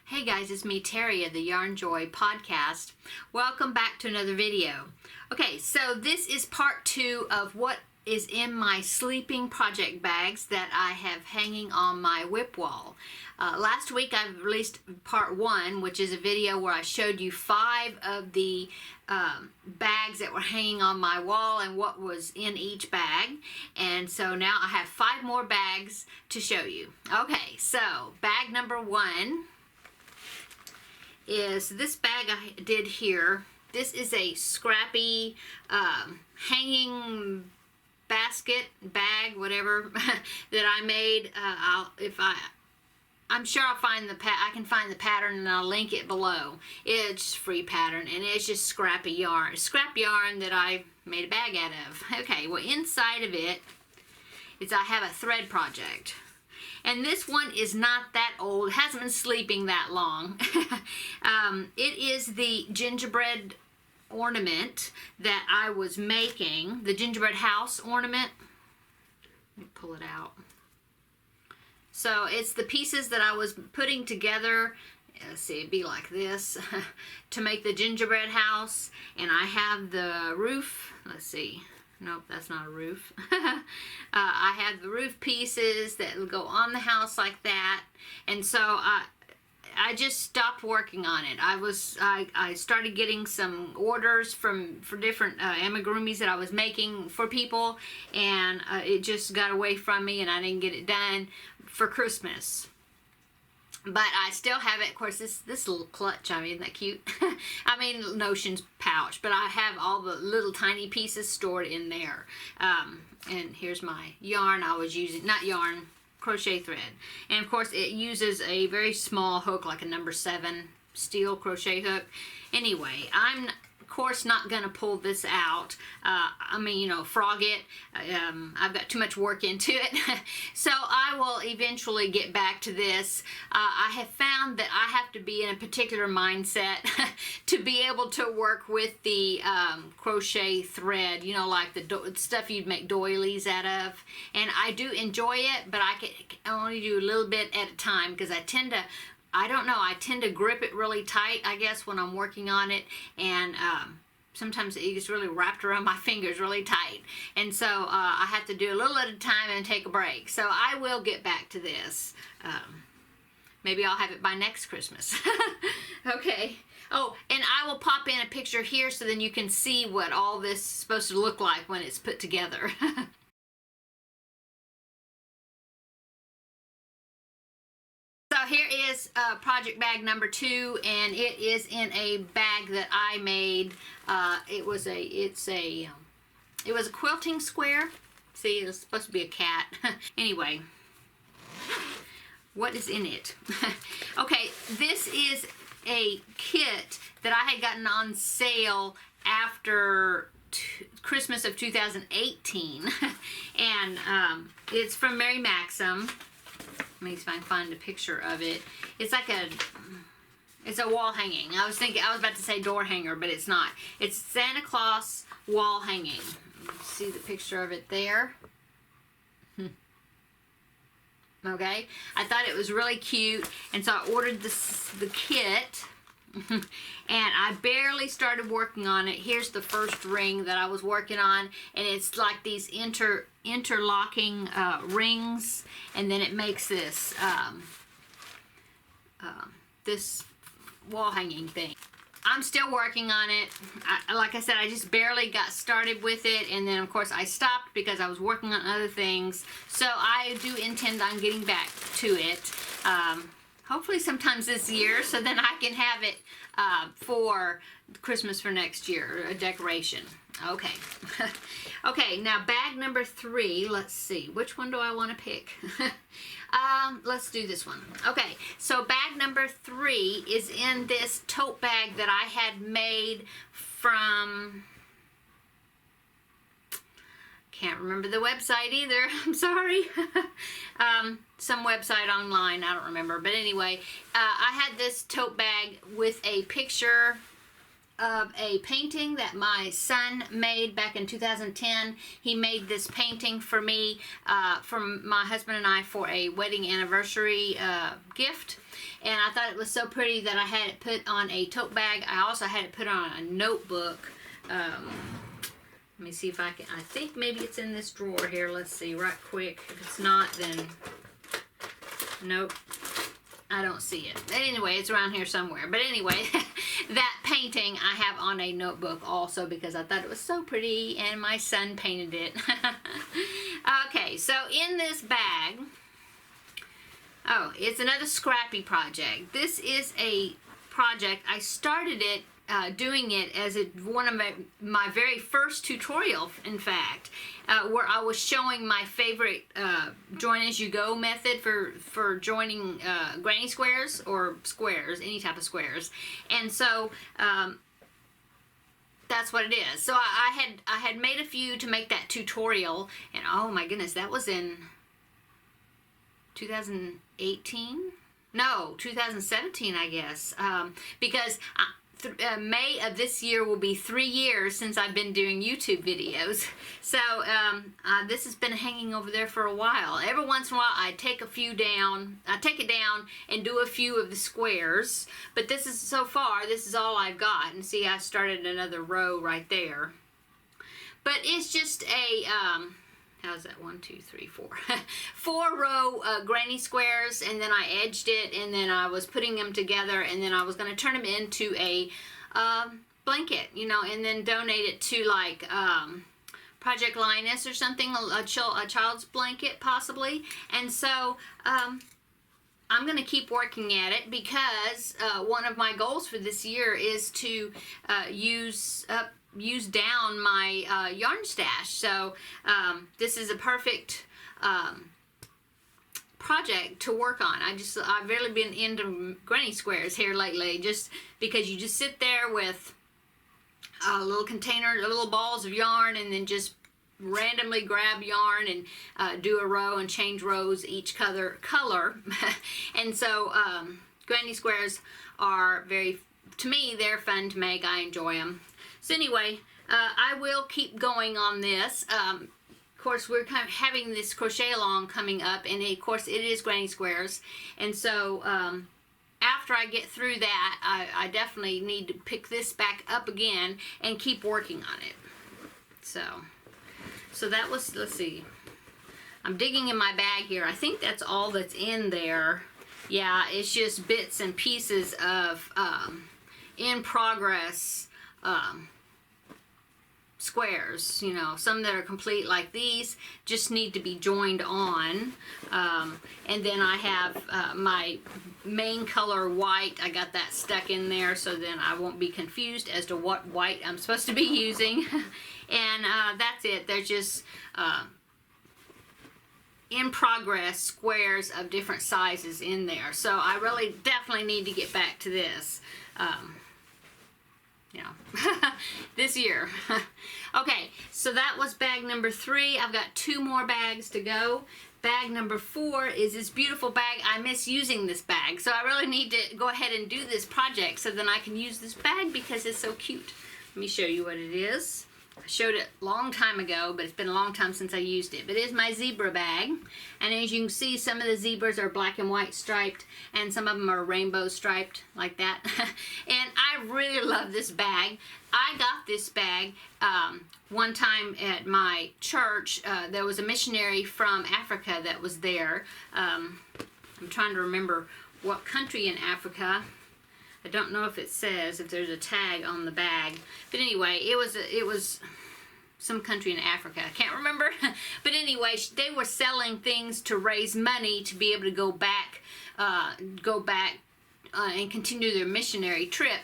Hey guys, it's me, Terri of the Yarnjoy podcast. Welcome back to another video. Okay, so this is part 2 of what is in my sleeping project bags that I have hanging on my whip wall. Last week I released part 1, which is a video where I showed you 5 of the bags that were hanging on my wall and what was in each bag. And so now I have 5 more bags to show you. Okay, so bag number 1 is this bag I did here. This is a scrappy hanging basket, bag, whatever that I made. I'm sure I'll find I can find the pattern and I'll link it below. It's free pattern and it's just scrap yarn that I made a bag out of. Okay, well inside of it is I have a thread project. And this one is not that old. It hasn't been sleeping that long. It is the gingerbread ornament that I was making. The gingerbread house ornament. Let me pull it out. So it's the pieces that I was putting together. Let's see, it'd be like this to make the gingerbread house. And I have the roof. Let's see. Nope, that's not a roof. I have the roof pieces that will go on the house like that. And so I just stopped working on it. I started getting some orders for different amigurumis that I was making for people, and it just got away from me and I didn't get it done for Christmas. But I still have it. Of course, this little clutch, I mean, isn't that cute? I mean, Notion's pouch, but I have all the little tiny pieces stored in there. And here's my yarn I was using, not yarn, crochet thread. And of course, it uses a very small hook, like a number 7 steel crochet hook. Anyway, I'm of course not gonna pull this out. I mean, you know, frog it. I've got too much work into it. So I will eventually get back to this. I have found that I have to be in a particular mindset to be able to work with the crochet thread, you know, like the stuff you'd make doilies out of. And I do enjoy it, but I can only do a little bit at a time because I tend to grip it really tight, I guess, when I'm working on it, and sometimes it gets really wrapped around my fingers really tight, and so I have to do a little at a time and take a break. So I will get back to this. Maybe I'll have it by next Christmas. Okay. Oh, and I will pop in a picture here so then you can see what all this is supposed to look like when it's put together. So here is project bag number 2, and it is in a bag that I made. It was a quilting square. See, it was supposed to be a cat. Anyway, what is in it? Okay, this is a kit that I had gotten on sale after Christmas of 2018, and it's from Mary Maxim. Let me see if I can find a picture of it. It's like it's a wall hanging. I was about to say door hanger, but it's not. It's Santa Claus wall hanging. See the picture of it there? Okay. I thought it was really cute, and so I ordered the kit. And I barely started working on it. Here's the first ring that I was working on, and it's like these interlocking rings, and then it makes this this wall hanging thing. I'm still working on it. Like I said, I just barely got started with it, and then of course I stopped because I was working on other things. So I do intend on getting back to it. Hopefully sometimes this year, so then I can have it for Christmas for next year, a decoration. Okay. Okay, now bag number 3, let's see. Which one do I want to pick? Let's do this one. Okay, so bag number 3 is in this tote bag that I had made from... Can't remember the website either. I'm sorry. Some website online. I don't remember. But anyway, I had this tote bag with a picture of a painting that my son made back in 2010. He made this painting for me, from my husband and I, for a wedding anniversary gift. and I thought it was so pretty that I had it put on a tote bag. I also had it put on a notebook. Let me see if I can, I think maybe it's in this drawer here. Let's see right quick. If it's not, then nope, I don't see it. But anyway, it's around here somewhere. But anyway, that painting I have on a notebook also because I thought it was so pretty and my son painted it. Okay, so in this bag, oh, it's another scrappy project. This is a project, I started it doing it as one of my very first tutorial, in fact, where I was showing my favorite join as you go method for joining granny squares or squares, any type of squares. And so that's what it is. So I had made a few to make that tutorial, and oh my goodness, that was in 2018? No, 2017, I guess, because May of this year will be 3 years since I've been doing YouTube videos. So this has been hanging over there for a while. Every once in a while I take a few down, I take it down and do a few of the squares, but this is, so far, this is all I've got. And see, I started another row right there. But it's just a, how's that, 1, 2, 3, 4, 4 row granny squares, and then I edged it, and then I was putting them together, and then I was going to turn them into a blanket, you know, and then donate it to like Project Linus or something, a child's blanket possibly. And so I'm going to keep working at it because one of my goals for this year is to use down my yarn stash. So this is a perfect project to work on. I've really been into granny squares here lately, just because you just sit there with a little container, little balls of yarn, and then just randomly grab yarn and do a row and change rows each color. And so granny squares are to me, they're fun to make. I enjoy them. So anyway, I will keep going on this. Of course, we're kind of having this crochet along coming up, and of course it is granny squares. And so after I get through that, I definitely need to pick this back up again and keep working on it. So that was, let's see, I'm digging in my bag here. I think that's all that's in there. Yeah, it's just bits and pieces of in progress squares, you know, some that are complete like these just need to be joined on. And then I have my main color white. I got that stuck in there so then I won't be confused as to what white I'm supposed to be using. And that's it. They're just in progress squares of different sizes in there. So I really definitely need to get back to this. This year. Okay, so that was bag number 3. I've got 2 more bags to go. Bag number 4 is this beautiful bag. I miss using this bag, so I really need to go ahead and do this project so then I can use this bag because it's so cute. Let me show you what it is. I showed it a long time ago, but it's been a long time since I used it. But it is my zebra bag. And as you can see, some of the zebras are black and white striped, and some of them are rainbow striped, like that. And I really love this bag. I got this bag one time at my church. There was a missionary from Africa that was there. I'm trying to remember what country in Africa. I don't know if it says, if there's a tag on the bag. But anyway, it was some country in Africa. I can't remember. But anyway, they were selling things to raise money to be able to go back and continue their missionary trip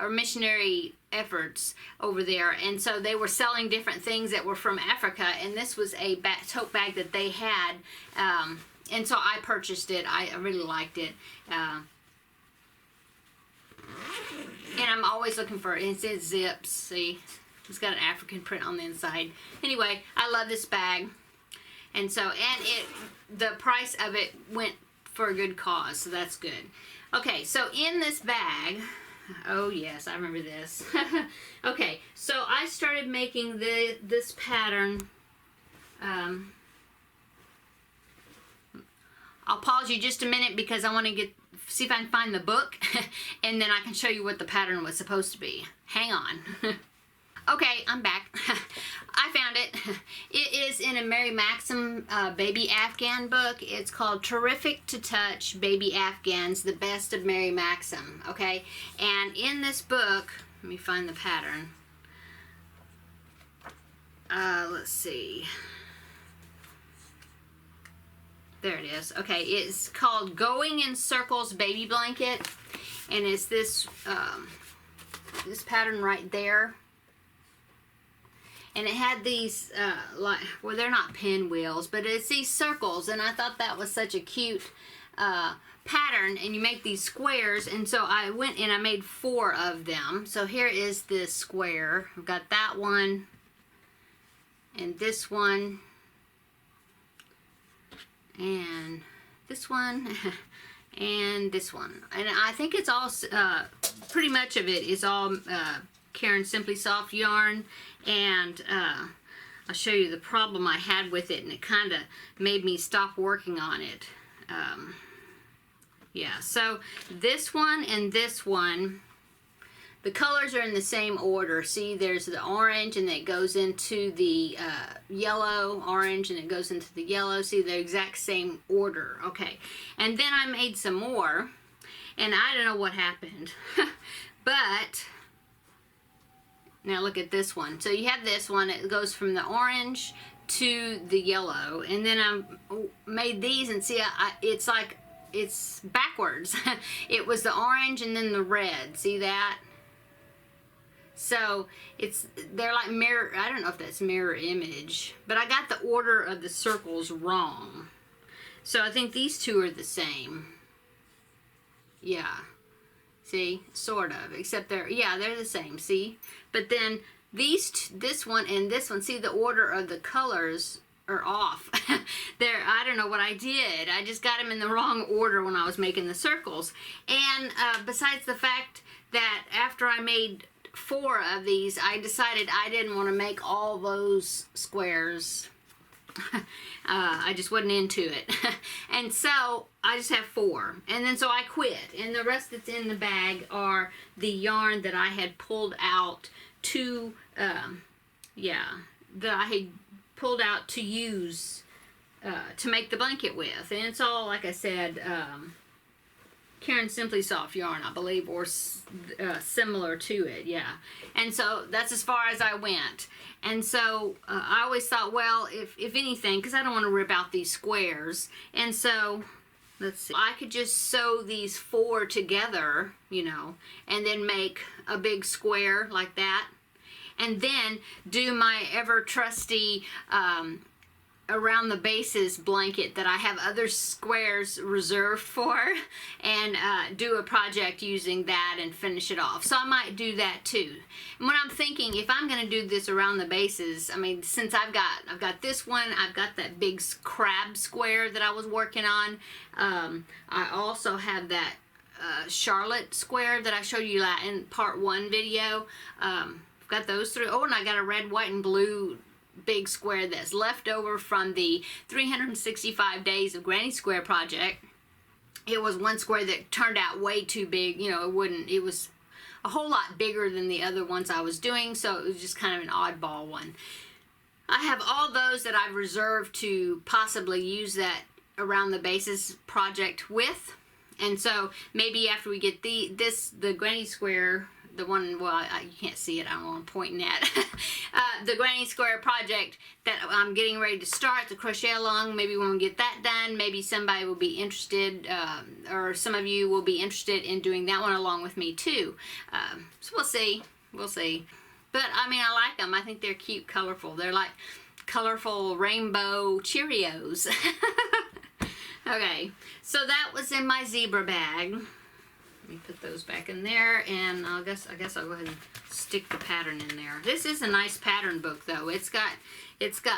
or missionary efforts over there. And so they were selling different things that were from Africa. And this was a tote bag that they had. And so I purchased it. I really liked it. And I'm always looking for it. It says zips. See, it's got an African print on the inside. Anyway, I love this bag, and so the price of it went for a good cause, so that's good. Okay, so in this bag, oh yes, I remember this. Okay, so I started making this pattern. I'll pause you just a minute because I want to see if I can find the book, and then I can show you what the pattern was supposed to be. Hang on. Okay, I'm back. I found it. It is in a Mary Maxim baby Afghan book. It's called Terrific to Touch Baby Afghans, the Best of Mary Maxim. Okay, and in this book, let me find the pattern. Let's see. There it is. Okay, it's called Going in Circles Baby Blanket, and it's this this pattern right there. And it had these, well, they're not pinwheels, but it's these circles. And I thought that was such a cute pattern. And you make these squares. And so I went and I made 4 of them. So here is this square. I've got that one. And this one. And this one. And this one. And I think it's all, pretty much of it is all Caron Simply Soft yarn. And I'll show you the problem I had with it, and it kind of made me stop working on it. Yeah, so this one and this one, the colors are in the same order. See, there's the orange, and it goes into the yellow, orange, and it goes into the yellow. See, the exact same order. Okay, and then I made some more, and I don't know what happened, but now look at this one. So you have this one, it goes from the orange to the yellow, and then I made these, and see, it's like, it's backwards. It was the orange and then the red, see that? So they're like mirror, I don't know if that's mirror image, but I got the order of the circles wrong. So I think these two are the same. Yeah. See, sort of, except they're the same, see? But then this one and this one, see, the order of the colors are off. I don't know what I did. I just got them in the wrong order when I was making the circles. And besides the fact that after I made 4 of these, I decided I didn't want to make all those squares. I just wasn't into it. And so I just have 4, and then so I quit, and the rest that's in the bag are the yarn that I had pulled out to that I had pulled out to use to make the blanket with. And it's all, like I said, Caron Simply Soft yarn, I believe, or similar to it, yeah. And so that's as far as I went. And so I always thought, well, if anything, because I don't want to rip out these squares, and so let's see, I could just sew these 4 together, you know, and then make a big square like that, and then do my ever trusty around the bases blanket that I have other squares reserved for, and do a project using that and finish it off. So I might do that too. And when I'm thinking, if I'm going to do this around the bases, I mean, since I've got this one, I've got that big crab square that I was working on. I also have that Charlotte square that I showed you in part 1 video. I've got those 3. Oh, and I got a red, white, and blue big square that's left over from the 365 days of Granny Square project. It was one square that turned out way too big. You know, it was a whole lot bigger than the other ones I was doing, so it was just kind of an oddball one. I have all those that I've reserved to possibly use that around the bases project with. And so maybe after we get the Granny Square, the one, well, you can't see it, I don't know what I'm pointing at, the Granny Square project that I'm getting ready to start, the crochet along, maybe when we get that done, maybe somebody will be interested, or some of you will be interested in doing that one along with me too. So we'll see. But I mean, I like them. I think they're cute, colorful. They're like colorful rainbow Cheerios. Okay, so that was in my zebra bag. Let me put those back in there, and I guess I'll go ahead and stick the pattern in there. This is a nice pattern book, though. It's got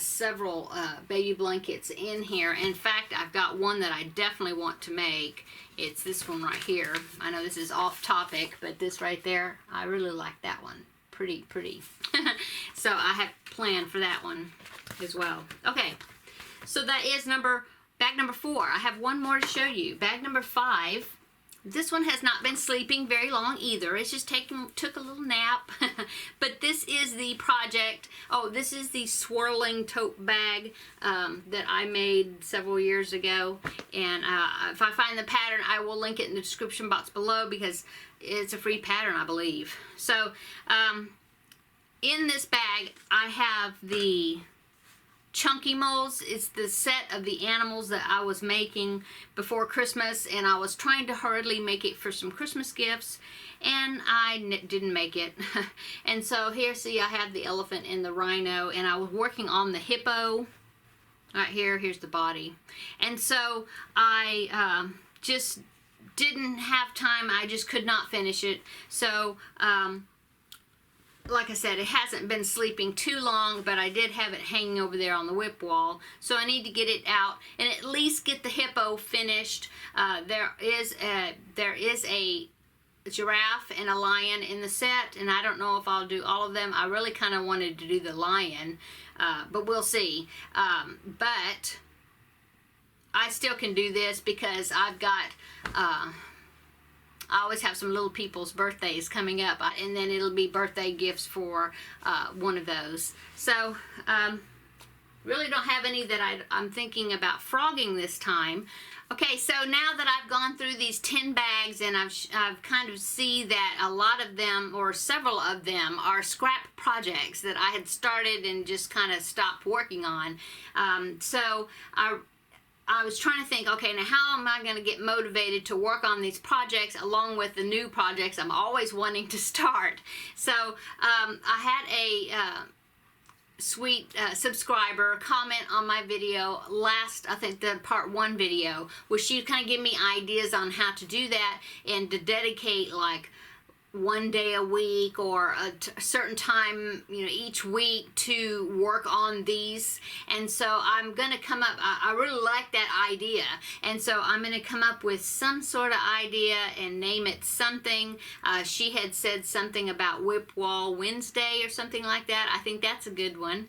several baby blankets in here. In fact, I've got one that I definitely want to make. It's this one right here. I know this is off topic, but this right there, I really like that one. Pretty. So I have planned for that one as well. Okay, so that is bag number 4. I have one more to show you. Bag number 5 This one has not been sleeping very long either. It's just took a little nap. But this is the project. Oh, this is the swirling tote bag that I made several years ago. And if I find the pattern, I will link it in the description box below because it's a free pattern, I believe. So in this bag, I have the chunky molds. It's the set of the animals that I was making before Christmas, and I was trying to hurriedly make it for some Christmas gifts, and I didn't make it. And so here, see, I have the elephant and the rhino, and I was working on the hippo. Right here, here's the body. And so I just didn't have time. I just could not finish it. So like I said, it hasn't been sleeping too long, but I did have it hanging over there on the whip wall. So I need to get it out and at least get the hippo finished. There is a giraffe and a lion in the set, and I don't know if I'll do all of them. I really kind of wanted to do the lion, but we'll see. But I still can do this because I've got... I always have some little people's birthdays coming up, and then it'll be birthday gifts for one of those. So, really don't have any that I'm thinking about frogging this time. Okay, so now that I've gone through these 10 bags and I've kind of see that a lot of them, or several of them, are scrap projects that I had started and just kind of stopped working on. So I was trying to think, okay, now how am I going to get motivated to work on these projects along with the new projects I'm always wanting to start? So I had a sweet subscriber comment on my video last, I think the part 1 video, where she kind of gave me ideas on how to do that and to dedicate like one day a week or a certain time, you know, each week to work on these. And so I'm going to come up, I really like that idea, and so I'm going to come up with some sort of idea and name it something. She had said something about Whip Wall Wednesday or something like that. I think that's a good one.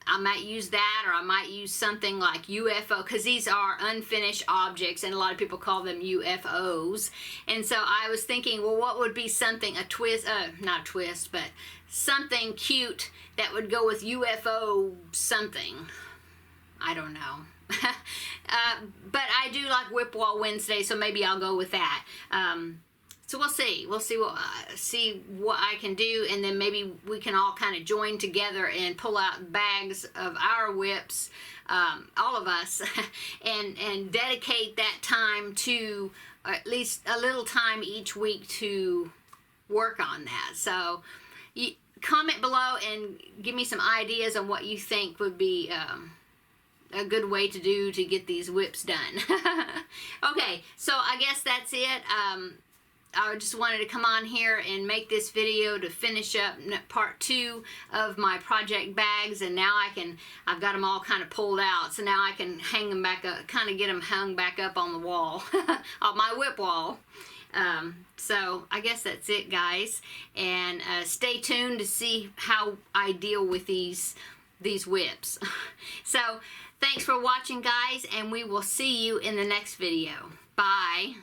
I might use that, or I might use something like UFO, because these are unfinished objects, and a lot of people call them UFOs. And so I was thinking, well, what would be something, a twist, not a twist, but something cute that would go with UFO something. I don't know. But I do like Whip Wall Wednesday, so maybe I'll go with that. So we'll see. We'll see what I can do, and then maybe we can all kind of join together and pull out bags of our whips, all of us, and dedicate that time to, or at least a little time each week to work on that. So comment below and give me some ideas on what you think would be a good way to get these whips done. Okay, so I guess that's it. I just wanted to come on here and make this video to finish up part 2 of my project bags, and now I've got them all kind of pulled out, so now I can hang them back up, kind of get them hung back up on the wall, on my whip wall. So I guess that's it, guys, and stay tuned to see how I deal with these whips. So thanks for watching, guys, and we will see you in the next video. Bye.